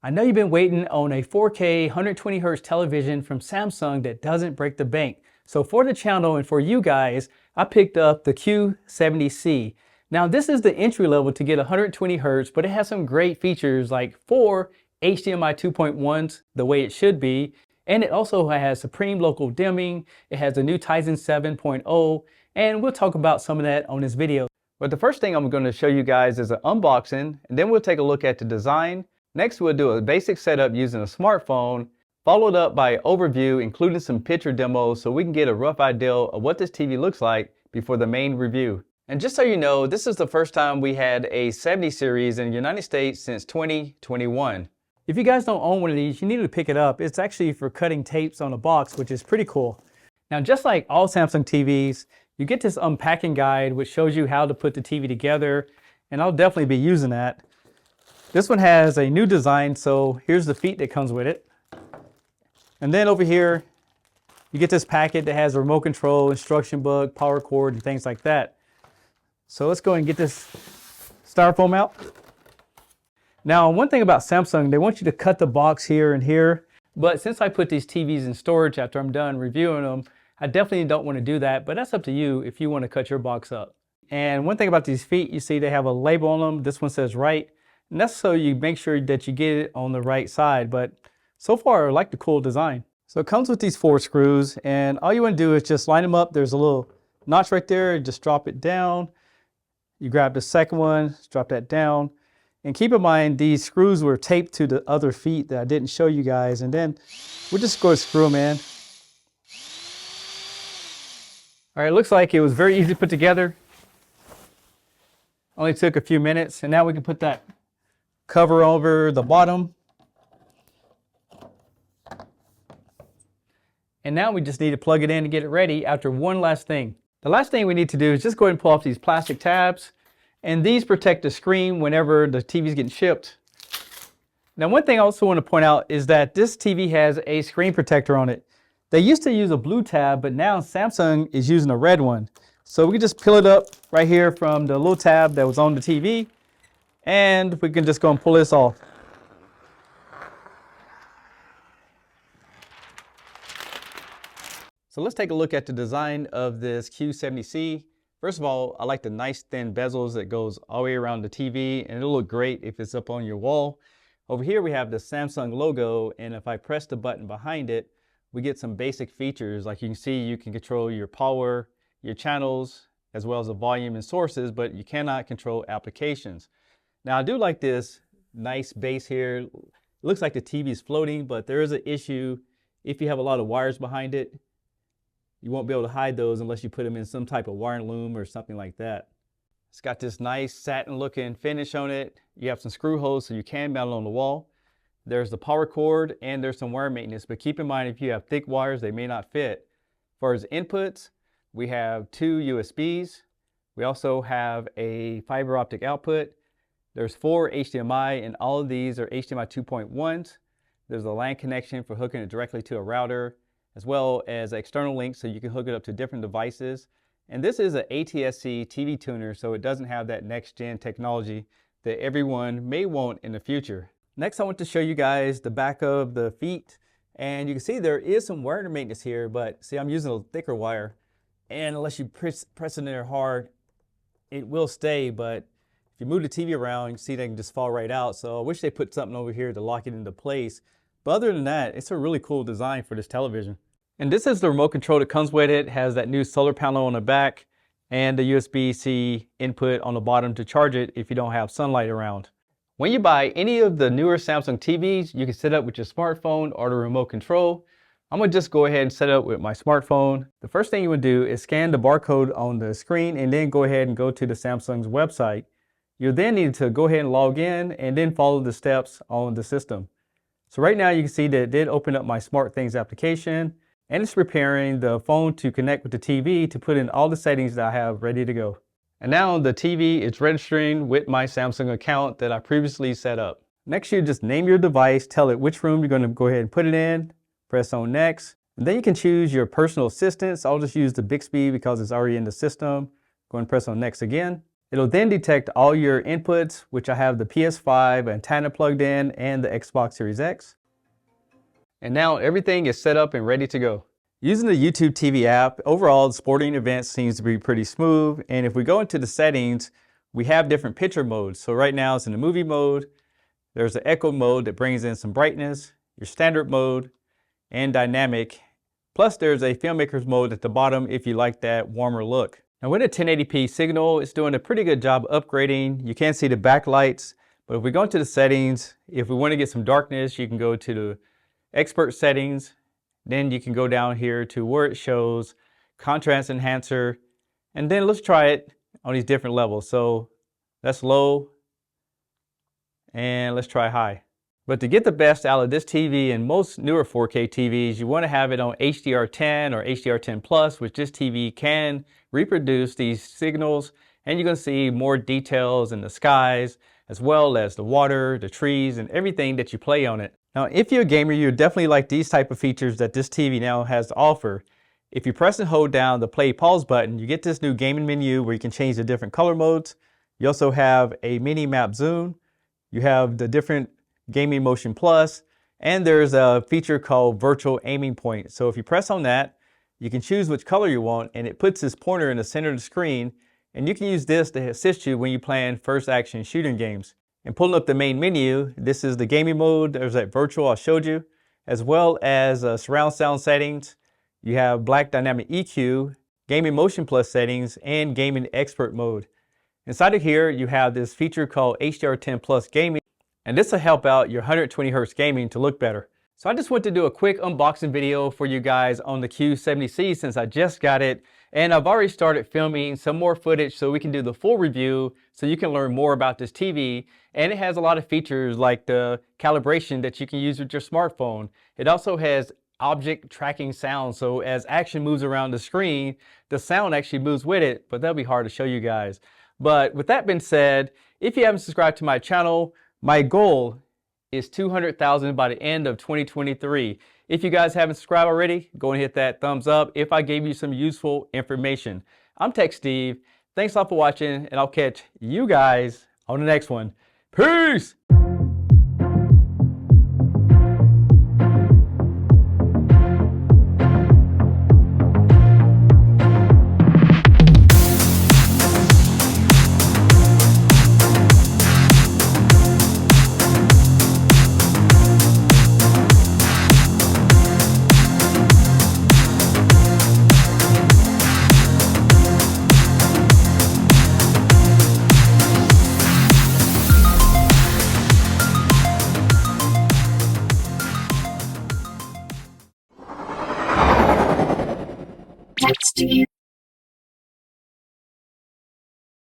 I know you've been waiting on a 4K 120 Hz television from Samsung that doesn't break the bank. So for the channel and for you guys, I picked up the Q70C. Now this is the entry level to get 120 Hz, but it has some great features like 4 HDMI 2.1s the way it should be. And it also has supreme local dimming. It has a new Tizen 7.0, and we'll talk about some of that on this video. But the first thing I'm going to show you guys is an unboxing, and then we'll take a look at the design. Next, we'll do a basic setup using a smartphone, followed up by an overview, including some picture demos so we can get a rough idea of what this TV looks like before the main review. And just so you know, this is the first time we had a 70 series in the United States since 2021. If you guys don't own one of these, you need to pick it up. It's actually for cutting tapes on a box, which is pretty cool. Now, just like all Samsung TVs, you get this unpacking guide which shows you how to put the TV together, and I'll definitely be using that. This one has a new design, so here's the feet that comes with it. And then over here, you get this packet that has a remote control, instruction book, power cord, and things like that. So let's go and get this styrofoam out. Now, one thing about Samsung, they want you to cut the box here and here. But since I put these TVs in storage after I'm done reviewing them, I definitely don't want to do that, but that's up to you if you want to cut your box up. And one thing about these feet, you see they have a label on them. This one says right. And that's so you make sure that you get it on the right side. But so far, I like the cool design. So it comes with these 4 screws, and all you want to do is just line them up. There's a little notch right there. Just drop it down. You grab the second one, drop that down. And keep in mind, these screws were taped to the other feet that I didn't show you guys. And then we'll just go and screw them in. All right, it looks like it was very easy to put together. Only took a few minutes, and now we can put that cover over the bottom. And now we just need to plug it in and get it ready after one last thing. The last thing we need to do is just go ahead and pull off these plastic tabs. And these protect the screen whenever the TV is getting shipped. Now, one thing I also want to point out is that this TV has a screen protector on it. They used to use a blue tab, but now Samsung is using a red one. So we can just peel it up right here from the little tab that was on the TV. And we can just go and pull this off. So let's take a look at the design of this Q70C. First of all, I like the nice thin bezels that goes all the way around the TV, and it'll look great if it's up on your wall. Over here we have the Samsung logo, and if I press the button behind it, we get some basic features. Like you can see, you can control your power, your channels, as well as the volume and sources, but you cannot control applications. Now, I do like this nice base here. It looks like the TV is floating, but there is an issue. If you have a lot of wires behind it, you won't be able to hide those unless you put them in some type of wire loom or something like that. It's got this nice satin looking finish on it. You have some screw holes so you can mount it on the wall. There's the power cord and there's some wire maintenance, but keep in mind if you have thick wires, they may not fit. As far as inputs, we have 2 USBs. We also have a fiber optic output. There's 4 HDMI, and all of these are HDMI 2.1s. There's a LAN connection for hooking it directly to a router, as well as external links so you can hook it up to different devices. And this is an ATSC TV tuner, so it doesn't have that next gen technology that everyone may want in the future. Next, I want to show you guys the back of the feet. And you can see there is some wire maintenance here, but see, I'm using a thicker wire. And unless you press it in there hard, it will stay. But if you move the TV around, you can see they can just fall right out. So I wish they put something over here to lock it into place. But other than that, it's a really cool design for this television. And this is the remote control that comes with it. It has that new solar panel on the back and the USB-C input on the bottom to charge it if you don't have sunlight around. When you buy any of the newer Samsung TVs, you can set up with your smartphone or the remote control. I'm gonna just go ahead and set up with my smartphone. The first thing you would do is scan the barcode on the screen and then go ahead and go to the Samsung's website. You'll then need to go ahead and log in and then follow the steps on the system. So right now you can see that it did open up my SmartThings application, and it's preparing the phone to connect with the TV to put in all the settings that I have ready to go. And now the TV is registering with my Samsung account that I previously set up. Next, you just name your device, tell it which room you're going to go ahead and put it in, press on next, and then you can choose your personal assistants. I'll just use the Bixby because it's already in the system. Go and press on next again. It'll then detect all your inputs, which I have the PS5 antenna plugged in and the Xbox Series X. And now everything is set up and ready to go. Using the YouTube TV app, overall the sporting event seems to be pretty smooth. And if we go into the settings, we have different picture modes. So right now it's in the movie mode. There's the echo mode that brings in some brightness, your standard mode, and dynamic. Plus there's a filmmaker's mode at the bottom if you like that warmer look. Now with a 1080p signal, it's doing a pretty good job upgrading. You can't see the backlights, but if we go into the settings, if we want to get some darkness, you can go to the expert settings. Then you can go down here to where it shows contrast enhancer. And then let's try it on these different levels. So that's low. And let's try high. But to get the best out of this TV and most newer 4K TVs, you want to have it on HDR10 or HDR10 Plus, which this TV can reproduce these signals, and you're going to see more details in the skies, as well as the water, the trees, and everything that you play on it. Now, if you're a gamer, you definitely like these type of features that this TV now has to offer. If you press and hold down the play pause button, you get this new gaming menu where you can change the different color modes. You also have a mini map zoom. You have the different Gaming Motion Plus, and there's a feature called virtual aiming point. So if you press on that, you can choose which color you want, and it puts this pointer in the center of the screen, and you can use this to assist you when you plan first action shooting games. And pulling up the main menu, this is the gaming mode. There's that virtual I showed you, as well as surround sound settings. You have black dynamic EQ, Gaming Motion Plus settings, and gaming expert mode. Inside of here, you have this feature called HDR10 Plus Gaming, and this will help out your 120 Hz gaming to look better. So I just want to do a quick unboxing video for you guys on the Q70C since I just got it. And I've already started filming some more footage so we can do the full review so you can learn more about this TV. And it has a lot of features like the calibration that you can use with your smartphone. It also has object tracking sound. So as action moves around the screen, the sound actually moves with it, but that'll be hard to show you guys. But with that being said, if you haven't subscribed to my channel, my goal is 200,000 by the end of 2023. If you guys haven't subscribed already, go and hit that thumbs up if I gave you some useful information. I'm Tech Steve. Thanks a lot for watching, and I'll catch you guys on the next one. Peace! Tech Steve.